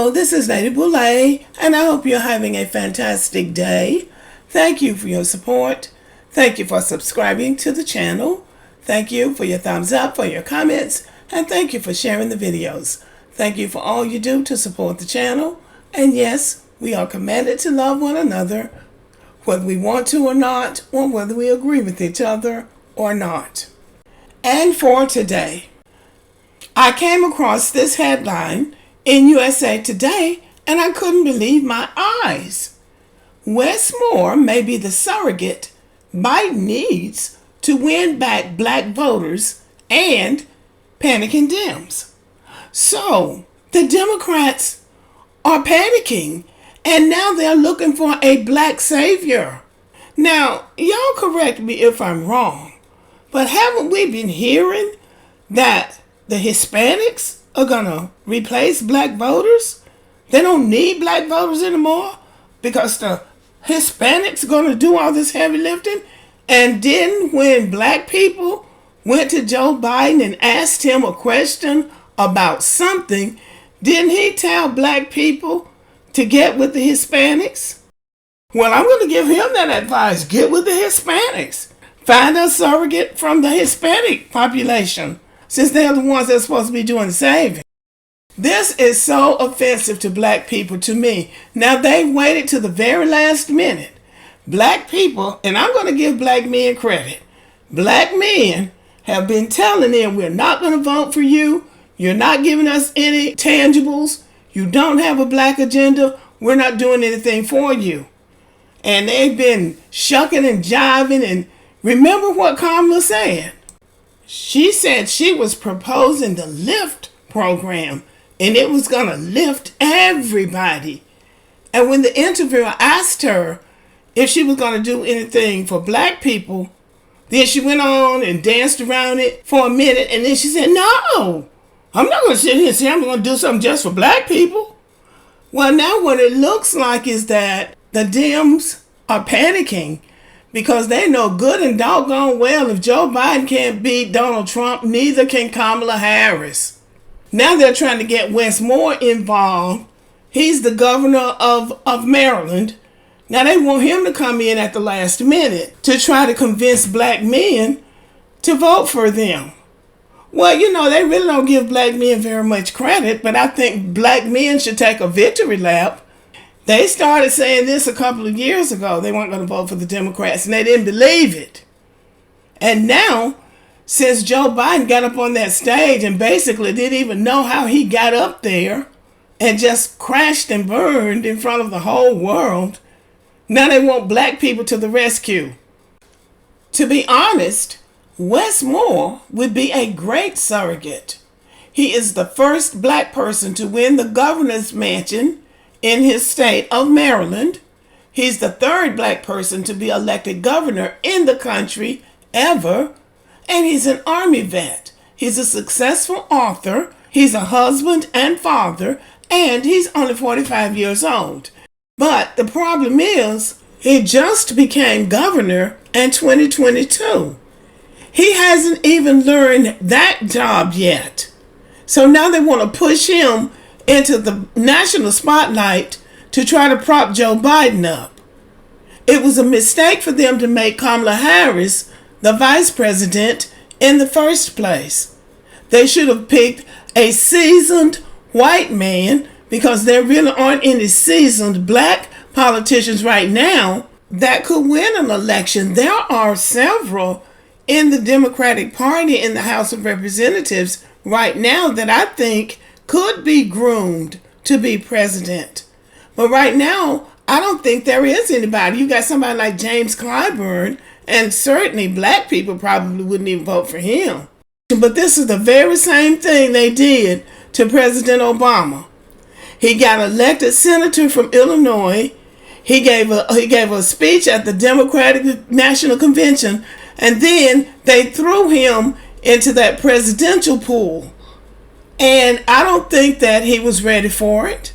Hello, this is Lady Boulay, and I hope you're having a fantastic day. Thank you for your support. Thank you for subscribing to the channel. Thank you for your thumbs up, for your comments, and thank you for sharing the videos. Thank you for all you do to support the channel. And yes, we are commanded to love one another, whether we want to or not, or whether we agree with each other or not. And for today, I came across this headline in USA Today, and I couldn't believe my eyes. Wes Moore may be the surrogate Biden needs to win back black voters and panicking Dems. So, the Democrats are panicking, and now they're looking for a black savior. Now, y'all correct me if I'm wrong, but haven't we been hearing that the Hispanics are going to replace black voters? They don't need black voters anymore because the Hispanics are going to do all this heavy lifting? And then when black people went to Joe Biden and asked him a question about something, didn't he tell black people to get with the Hispanics? Well, I'm going to give him that advice. Get with the Hispanics. Find a surrogate from the Hispanic population, since they're the ones that's supposed to be doing the saving. This is so offensive to black people to me. Now, they waited to the very last minute. Black people, and I'm going to give black men credit. Black men have been telling them, we're not going to vote for you. You're not giving us any tangibles. You don't have a black agenda. We're not doing anything for you. And they've been shucking and jiving. And remember what Kamala said? She said she was proposing the LIFT program, and it was going to lift everybody. And when the interviewer asked her if she was going to do anything for black people, then she went on and danced around it for a minute, and then she said, no, I'm not going to sit here and say I'm going to do something just for black people. Well, now what it looks like is that the Dems are panicking because they know good and doggone well if Joe Biden can't beat Donald Trump, neither can Kamala Harris. Now they're trying to get Wes Moore involved. He's the governor of Maryland. Now they want him to come in at the last minute to try to convince black men to vote for them. Well, you know, they really don't give black men very much credit, but I think black men should take a victory lap. They started saying this a couple of years ago. They weren't going to vote for the Democrats, and they didn't believe it. And now, since Joe Biden got up on that stage and basically didn't even know how he got up there and just crashed and burned in front of the whole world, now they want black people to the rescue. To be honest, Wes Moore would be a great surrogate. He is the first black person to win the governor's mansion in his state of Maryland. He's the third black person to be elected governor in the country ever. And he's an Army vet. He's a successful author. He's a husband and father. And he's only 45 years old. But the problem is, he just became governor in 2022. He hasn't even learned that job yet. So now they want to push him into the national spotlight to try to prop Joe Biden up. It was a mistake for them to make Kamala Harris the vice president in the first place. They should have picked a seasoned white man, because there really aren't any seasoned black politicians right now that could win an election. There are several in the Democratic Party in the House of Representatives right now that I think could be groomed to be president. But right now, I don't think there is anybody. You got somebody like James Clyburn, and certainly black people probably wouldn't even vote for him. But this is the very same thing they did to President Obama. He got elected senator from Illinois. He gave a speech at the Democratic National Convention, and then they threw him into that presidential pool. And I don't think that he was ready for it.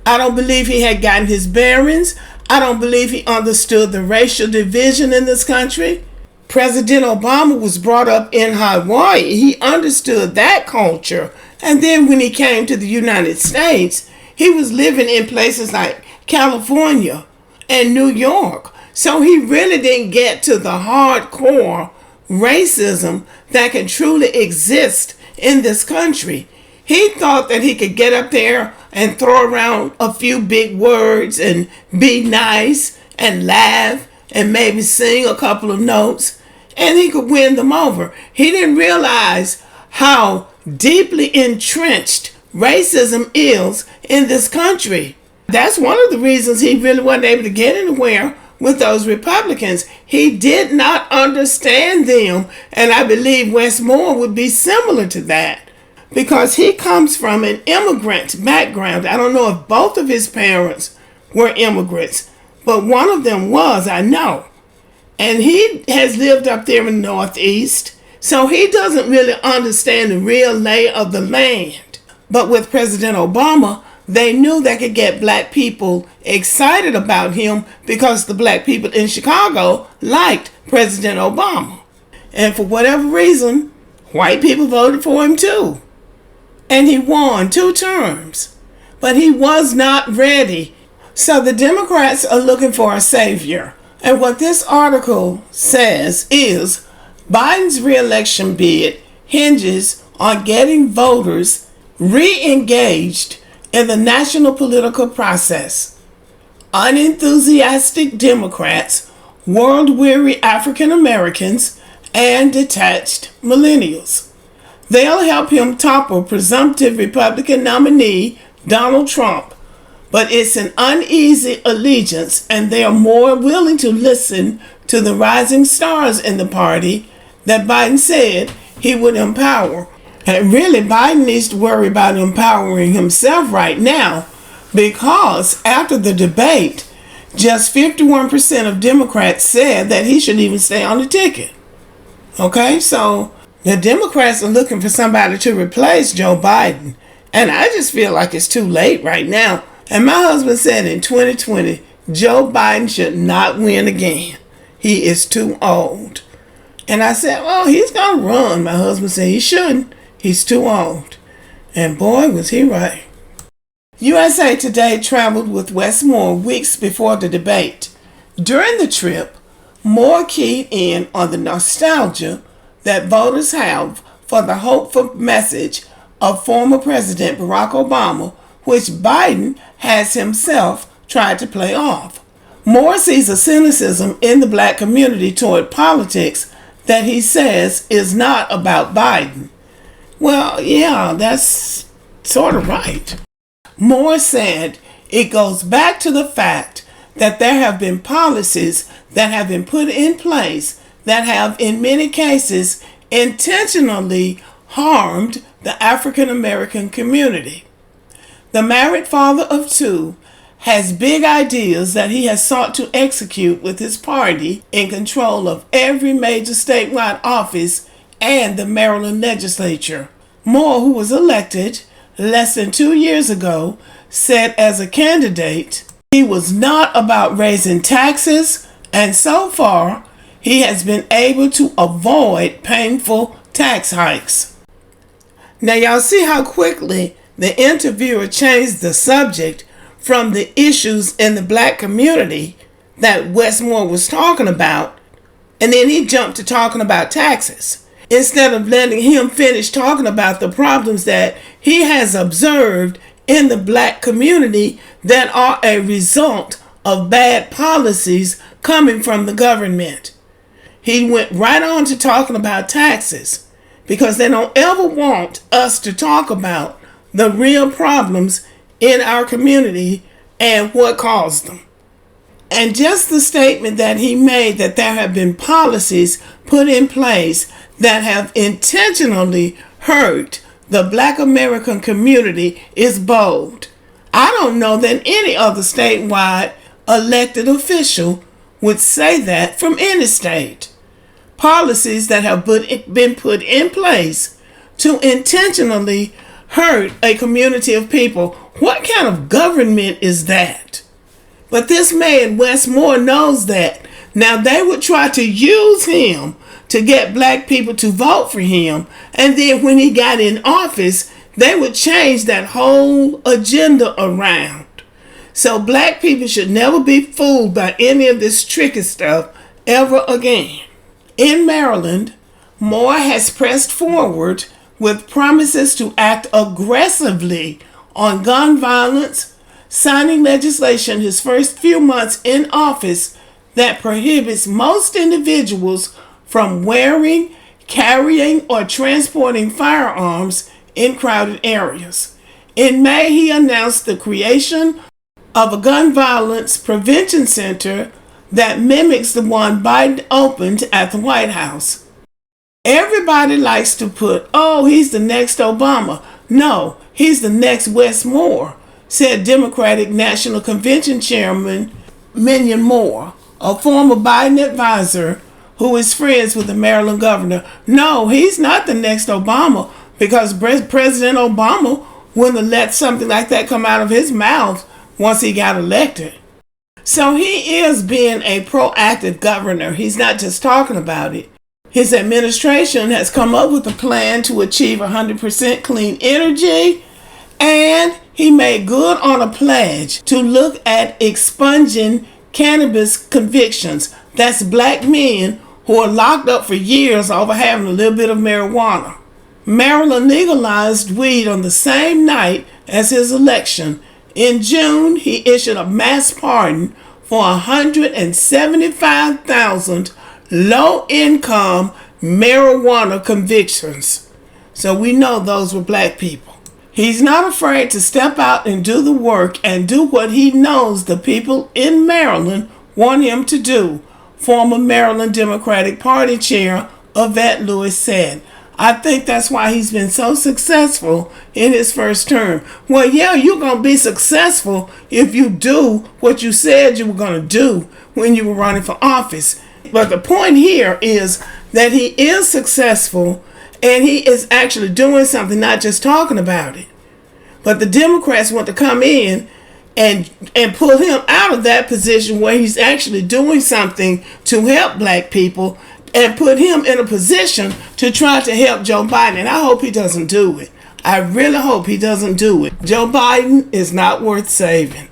I don't believe he had gotten his bearings. I don't believe he understood the racial division in this country. President Obama was brought up in Hawaii. He understood that culture. And then when he came to the United States, He was living in places like California and New York. So he really didn't get to the hardcore racism that can truly exist in this country. He thought that he could get up there and throw around a few big words and be nice and laugh and maybe sing a couple of notes and he could win them over. He didn't realize how deeply entrenched racism is in this country. That's one of the reasons he really wasn't able to get anywhere with those Republicans. He did not understand them, and I believe Wes Moore would be similar to that because he comes from an immigrant background. I don't know if both of his parents were immigrants, but one of them was, I know. And he has lived up there in the Northeast, so he doesn't really understand the real lay of the land. But with President Obama, they knew they could get black people excited about him because the black people in Chicago liked President Obama. And for whatever reason, white people voted for him too. And he won 2 terms. But he was not ready. So the Democrats are looking for a savior. And what this article says is Biden's re-election bid hinges on getting voters re-engaged in the national political process. Unenthusiastic Democrats, world-weary African Americans, and detached millennials. They'll help him topple presumptive Republican nominee Donald Trump, but it's an uneasy allegiance, and they are more willing to listen to the rising stars in the party that Biden said he would empower. And really, Biden needs to worry about empowering himself right now because after the debate, just 51% of Democrats said that he should even stay on the ticket. Okay, so the Democrats are looking for somebody to replace Joe Biden. And I just feel like it's too late right now. And my husband said in 2020, Joe Biden should not win again. He is too old. And I said, well, he's going to run. My husband said he shouldn't. He's too old. And boy, was he right. USA Today traveled with Wes Moore weeks before the debate. During the trip, Moore keyed in on the nostalgia that voters have for the hopeful message of former President Barack Obama, which Biden has himself tried to play off. Moore sees a cynicism in the black community toward politics that he says is not about Biden. Well, yeah, that's sort of right. Moore said it goes back to the fact that there have been policies that have been put in place that have, in many cases, intentionally harmed the African American community. The married father of 2 has big ideas that he has sought to execute with his party in control of every major statewide office and the Maryland legislature. Moore, who was elected less than 2 years ago, said as a candidate he was not about raising taxes, and so far he has been able to avoid painful tax hikes. Now y'all see how quickly the interviewer changed the subject from the issues in the black community that Wes Moore was talking about, and then he jumped to talking about taxes instead of letting him finish talking about the problems that he has observed in the black community that are a result of bad policies coming from the government. He went right on to talking about taxes because they don't ever want us to talk about the real problems in our community and what caused them. And just the statement that he made that there have been policies put in place that have intentionally hurt the black American community is bold. I don't know that any other statewide elected official would say that from any state. Policies that have been put in place to intentionally hurt a community of people. What kind of government is that? But this man, Wes Moore, knows that. Now they would try to use him to get black people to vote for him. And then when he got in office, they would change that whole agenda around. So black people should never be fooled by any of this tricky stuff ever again. In Maryland, Moore has pressed forward with promises to act aggressively on gun violence, signing legislation his first few months in office that prohibits most individuals from wearing, carrying, or transporting firearms in crowded areas. In May, he announced the creation of a gun violence prevention center that mimics the one Biden opened at the White House. Everybody likes to put, oh, he's the next Obama. No, he's the next Wes Moore, said Democratic National Convention Chairman Wes Moore, a former Biden advisor who is friends with the Maryland governor. No, he's not the next Obama, because President Obama wouldn't have let something like that come out of his mouth once he got elected. So he is being a proactive governor. He's not just talking about it. His administration has come up with a plan to achieve 100% clean energy, and he made good on a pledge to look at expunging cannabis convictions. That's black men who are locked up for years over having a little bit of marijuana. Maryland legalized weed on the same night as his election. In June, he issued a mass pardon for 175,000 low-income marijuana convictions. So we know those were black people. He's not afraid to step out and do the work and do what he knows the people in Maryland want him to do, former Maryland Democratic Party Chair Yvette Lewis said. I think that's why he's been so successful in his first term. Well, yeah, you're going to be successful if you do what you said you were going to do when you were running for office. But the point here is that he is successful and he is actually doing something, not just talking about it. But the Democrats want to come in and pull him out of that position where he's actually doing something to help black people and put him in a position to try to help Joe Biden. And I hope he doesn't do it. I really hope he doesn't do it. Joe Biden is not worth saving.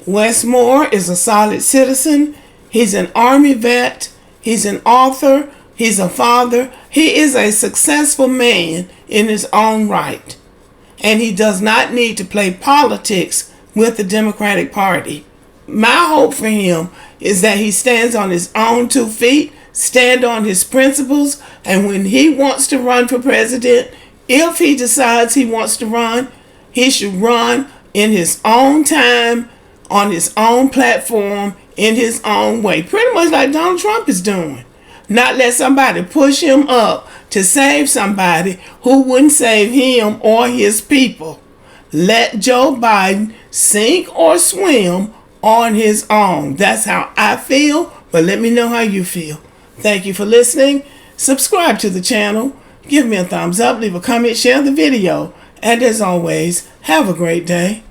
Wes Moore is a solid citizen. He's an Army vet. He's an author. He's a father. He is a successful man in his own right. And he does not need to play politics with the Democratic Party. My hope for him is that he stands on his own 2 feet, stand on his principles, and when he wants to run for president, if he decides he wants to run, he should run in his own time, on his own platform, in his own way. Pretty much like Donald Trump is doing. Not let somebody push him up to save somebody who wouldn't save him or his people. Let Joe Biden sink or swim on his own. That's how I feel, but let me know how you feel. Thank you for listening. Subscribe to the channel. Give me a thumbs up, leave a comment, share the video. And as always, have a great day.